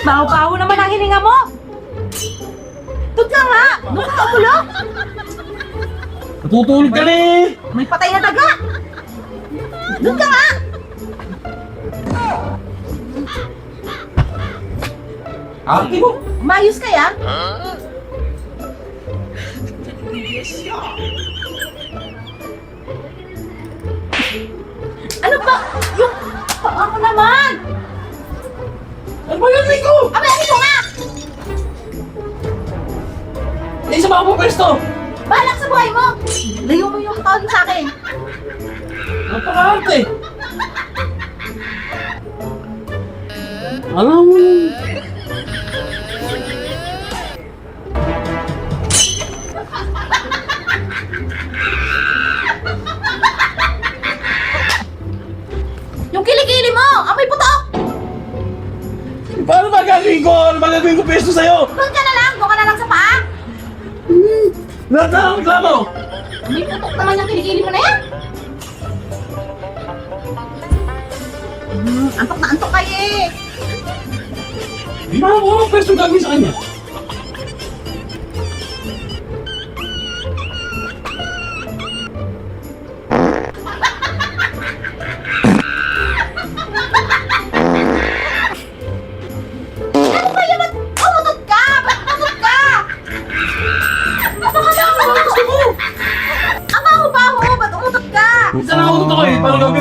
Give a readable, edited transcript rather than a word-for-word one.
Baho-baho naman ang hininga mo! Doon ka nga! Doon ka umulong! Natutulog ka na eh! May patay na daga! Doon ka nga! Aki mo! Umayos ka yan? Ano ba? Yung paa mo naman! Ano ba yun, Rico? Abay, ano ko nga! Eh, sa mga mo pwesto! Balak sa buhay mo! Layo mo yung tawag sa akin! Napaka-arte! Alam mo yun. Yung kilikili mo! Amoy putok! Paano ba gagawin ko? Ano ba gagawin ko pwesto sa'yo? Doon ka na lang! Doon ka na lang sa paa! Lahat na ang reklamo! May putok naman yung kilikili mo na yan! Antok na antok kayo eh! Di ba ako ang pwesto gagawin sa kanya? Ano ba yun? Umutot ka! Ba't umutot ka? Ano ka lang? Ano gusto mo? Ang baho-baho! Ba't umutot ka? Saan ako tutok eh? Paano gagawin